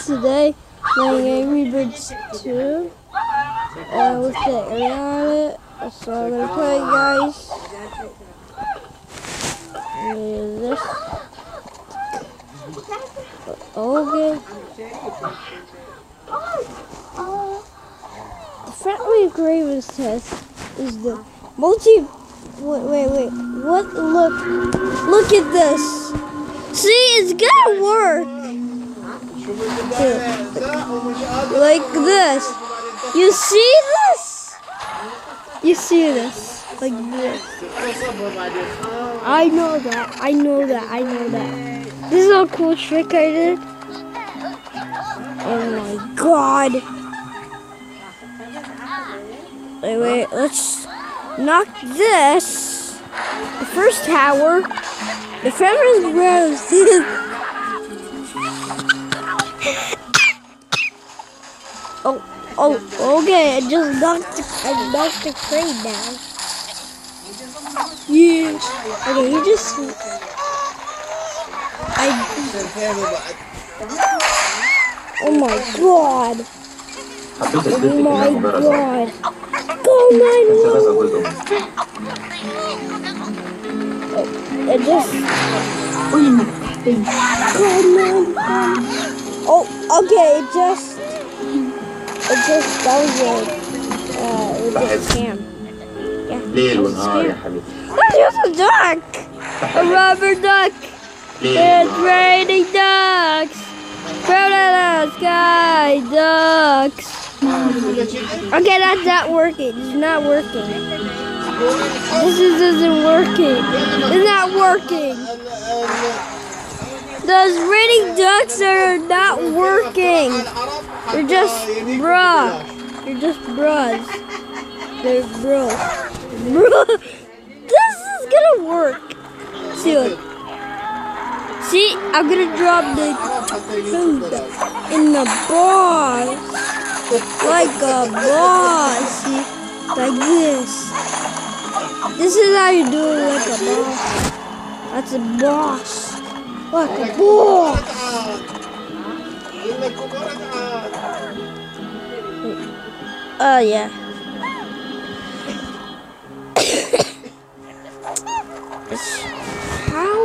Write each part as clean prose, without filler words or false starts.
today playing Angry Birds 2 with the area on it. So I'm gonna play, guys. This. Okay. The friendly Graves test is the multi. Wait. What? Look at this. See, it's gonna work. Like this. You see this? You see this? Like this. I know that. This is a cool trick I did. Oh my god. Wait, let's knock this. The first tower. The Feathers Rose. Oh, okay. I just knocked the crane down. Yeah. Okay, you just. Oh my god. Oh my god. Go 911. It just. Oh, okay. It just. That was it was a scam. Yeah. It was a scam. That's just a duck. A rubber duck. It's raining ducks. From the sky, ducks. Okay, that's not working. It's not working. This isn't working. It's not working. Those raining ducks are not working. You're just bruh. You're just bros. They're bros. This is gonna work. See, look. See, I'm gonna drop the food in the boss. Like a boss. See, like this. This is how you do it like a boss. That's a boss. Like a boss. Oh, yeah. How?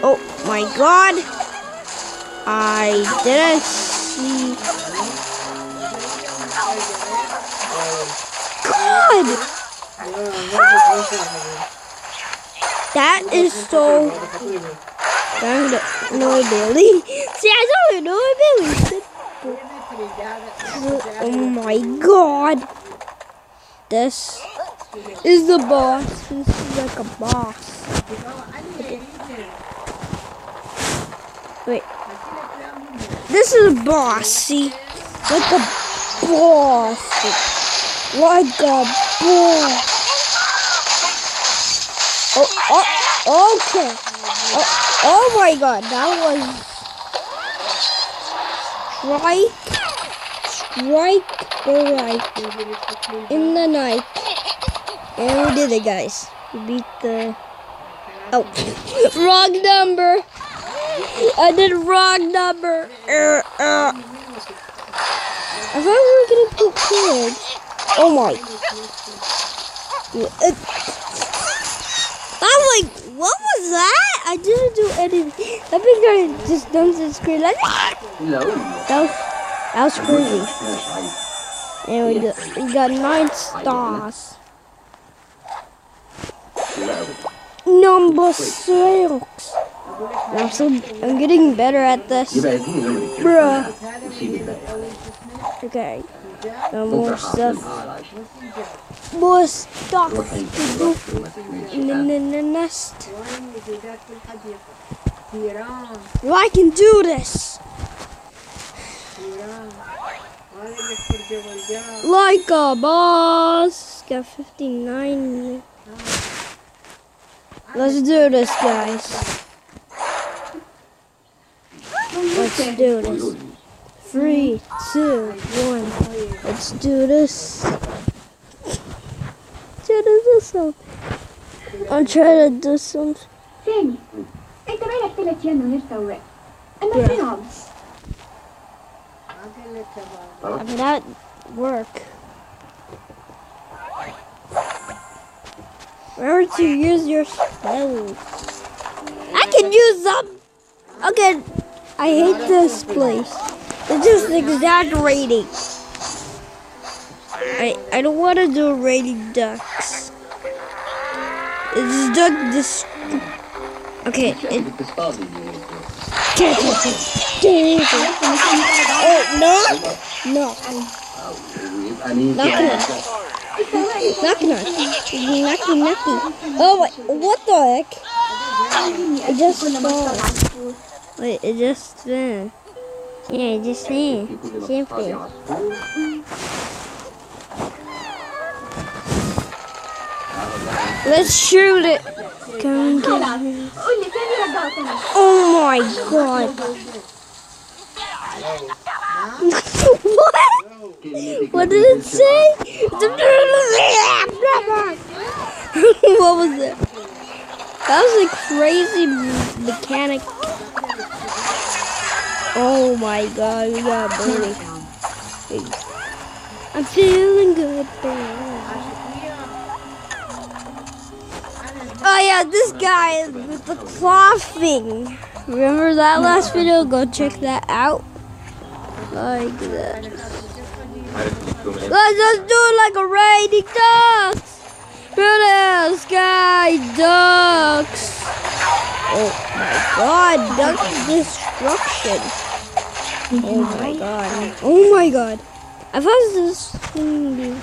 Oh my god. I didn't see. God! That is so. No, Billy. See, I told you, no, Billy. Oh my god. This is the boss. This is like a boss. Wait. This is a boss, see? Like a boss. Like a boss. Okay. Oh my god, that was strike the right in the night. And we did it, guys. We beat the wrong number. I did wrong number. I thought we were gonna put kids. Oh my. I'm like, what was that? I didn't do anything. I think I just dumped the screen like that was crazy. And we got 9 stars. Number 6. I'm getting better at this. Bruh. Okay. More stuff. More stuff to do in the nest. Well, I can do this. Like a boss. Got 59. Let's do this, guys. Let's do this. 3, 2, 1. Let's do this. I'm trying to do something. انت مالك 3 ايام من غير سواق؟ اما فين عمرو؟ I'm at work. Where to use your spells? I can use them. Okay, I hate this place. It's just exaggerating. I don't want to do raiding ducks. It's duck this. Okay. Oh no! No. Knock knock. Knock knock. Knocky knocky. Oh wait, what the heck? It just fell. Wait, it just fell. Yeah, it just fell. Simple. Let's shoot it. Come and get me. Oh my god. What? What did it say? What was it? That was a crazy mechanic. Oh my god, we got a birdie. I'm feeling good, baby. Oh yeah, this guy is with the clothing. Remember that last video? Go check that out. Like that. Let's just do it like a raiding ducks. Look at sky ducks. Oh my god, duck destruction. Oh my god. Oh my god. I thought this thing.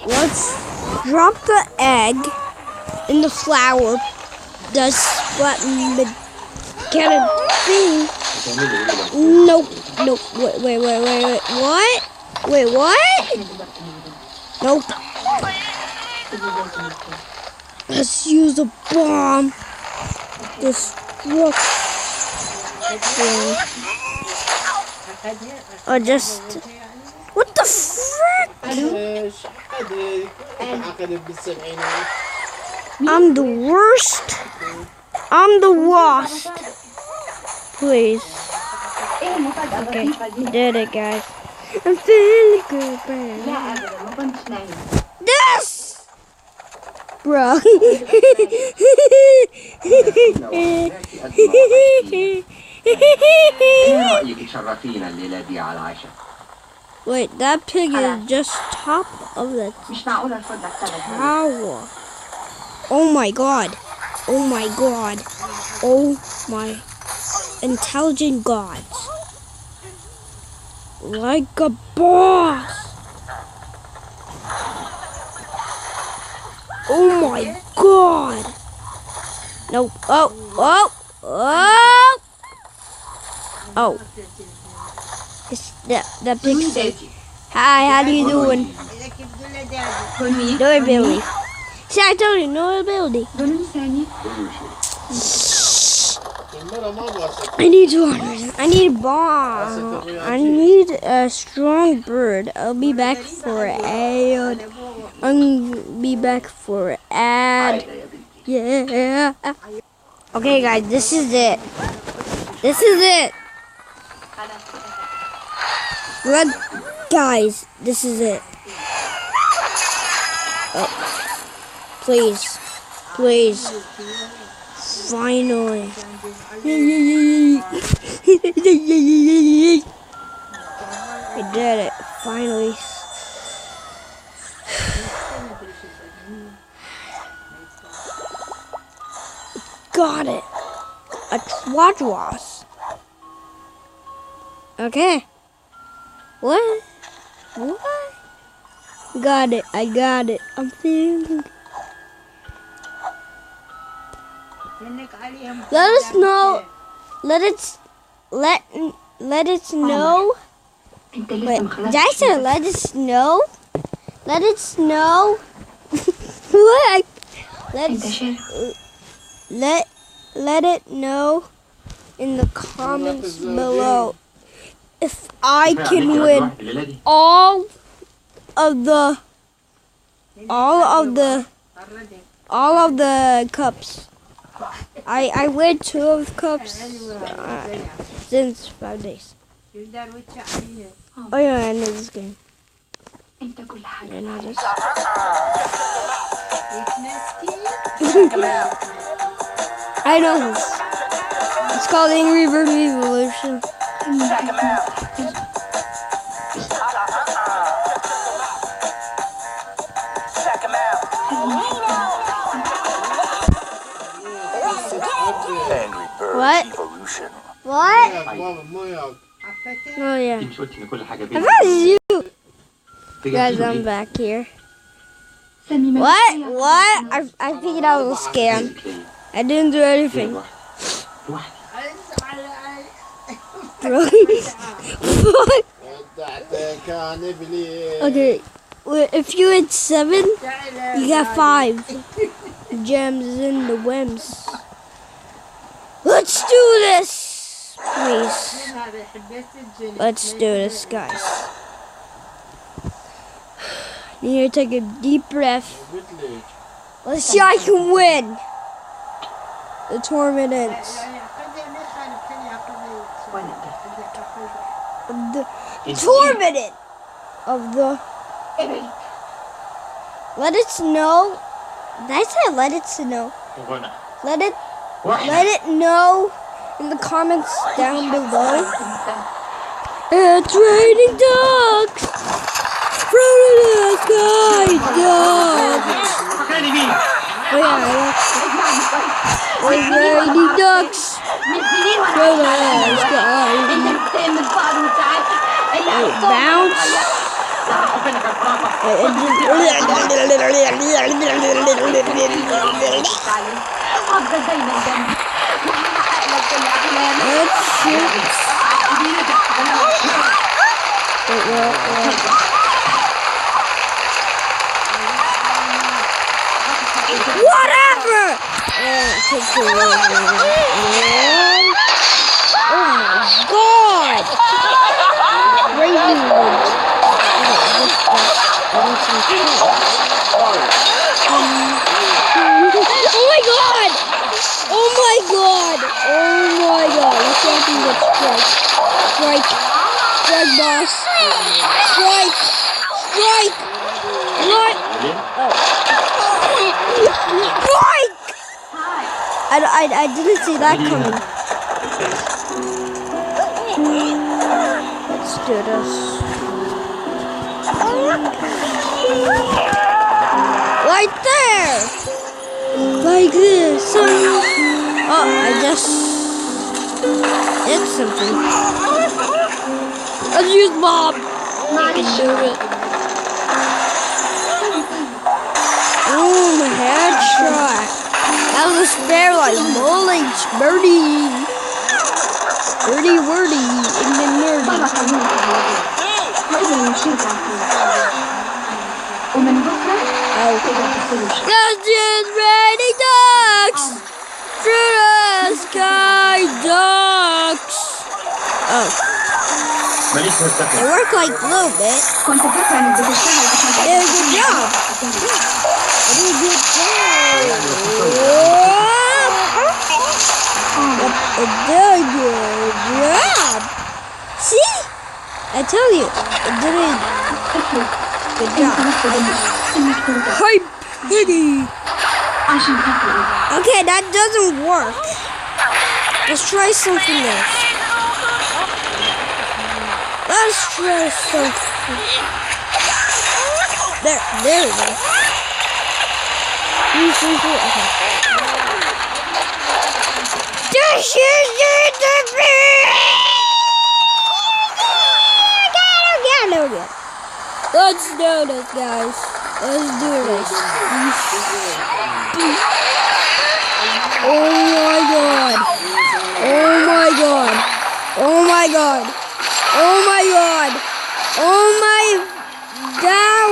Let's drop the egg in the flour. Does what can it be? Nope. Nope. Wait. What? Wait, what? Nope. Let's use a bomb. Destruction. Or just. What the frick? I'm the worst. I'm the worst. Please. Okay, did it, guys. I'm feeling good, man. This! Bro. Wait, that pig is just top of the tower. Oh my god. Oh my god. Oh my intelligent gods. Like a boss. Oh my god. No. Oh. It's that big thing. Hi, how you doing? No ability. See, I told you, no ability. I need water. I need a bomb. I need a strong bird. I'll be back for ad. Yeah. Okay, guys, this is it. Look, guys, this is it. Oh, please. Finally. I did it. Finally. Got it. A Twadros. Okay. What? Got it. I got it. I'm feeling. Let us know. Let it know. Wait, Jason, let us know. Let us know. What? Let it know in the comments below if I can win all of the cups. I weighed 12 cups since 5 days. Oh yeah, I know this game. انت كل حاجة. I know this. I know this. It's called Angry Bird Evolution. Angry Bird What? Evolution. What? Oh yeah. I found you. Guys, I'm back here. What? What? I figured out it was a scam. I didn't do anything. What? Okay. If you hit 7, you got 5 gems in the whims. Let's do this, please. Let's do this, guys. Need to take a deep breath. Let's see I can win. The tournament ends. The tournament of the. Let it snow. Did I say let it snow? Let it know in the comments down below. It's raining ducks from the sky, ducks. Oh yeah, it's raining ducks from the sky. Bounce. Whatever! Oh my god! Crazy. Oh my god! Oh my god! Oh my god! Let's see if I can get strike. Strike. Strike, boss. Strike. Strike. What? Oh. Strike! I didn't see that coming. Let's do this. Right there! Like this. Oh, I just did something. Let's use Bob. I can do it. Oh, headshot. That was a spare like bowling birdie. Birdie wordy in the nerdy. That's just raining ducks through the sky, ducks. Oh. They work like glue, bit. They did a good job. They did a good job. See? I tell you, it did a good job. Hype piggy. Okay, that doesn't work. Let's try something else. Let's try something. There we go. 3, 3, 4. Okay. This is the again. Let's do this, guys. Let's do this. Oh my god. Oh my god. Oh my god. Oh my god. Oh my god.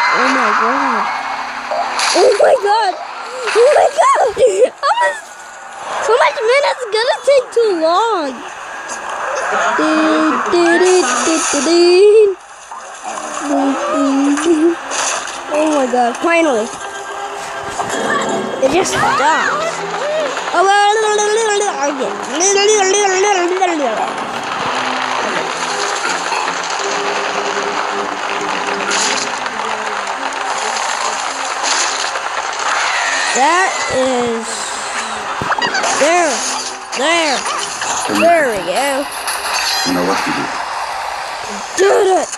Oh my god. Oh my god. Oh my god. So much minutes gonna take too long. Oh my god, finally. It just stopped. That is there. There we go. You know what to do. Did it!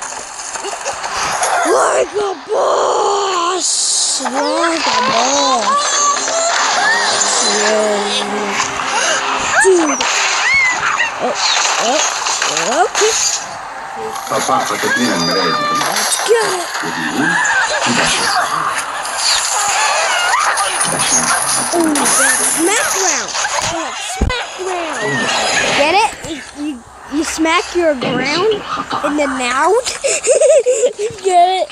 Like a boss! Like a boss! Yeah. Dude! Okay. صفحة تكوين المراية. Let's get it! Smack round! Smack round! Get it? You smack your ground in the now? Get it?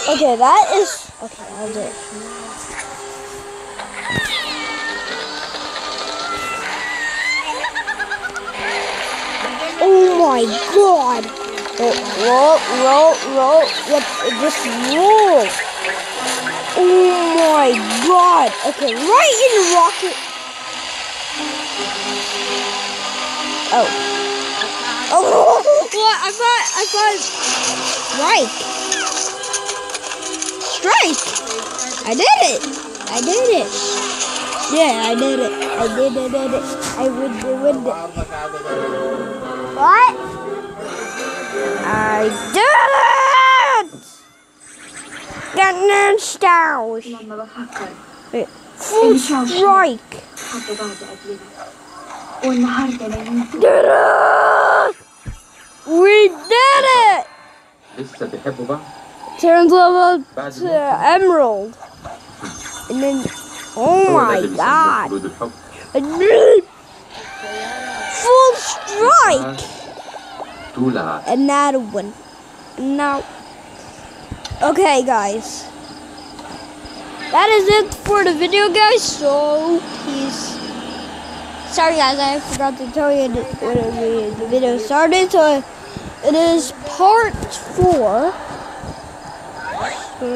Okay, that is... Okay, I'll do it. Oh my god! Roll. Yep, just roll. Oh my god! Okay, right in the rocket. Oh, what? I thought strike. I did it. Yeah, I did it. I would do it. What? I did it! Get stars. Full strike. Did it! We did it! لسه بيحبوا بعض؟ Turns level to emerald. And then, oh my god. I did it! Full strike! Another one. Now, okay guys. That is it for the video guys, so peace. Sorry guys, I forgot to tell you when the video started, so it is part 4. So,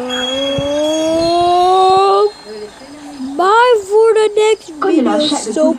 bye for the next video, so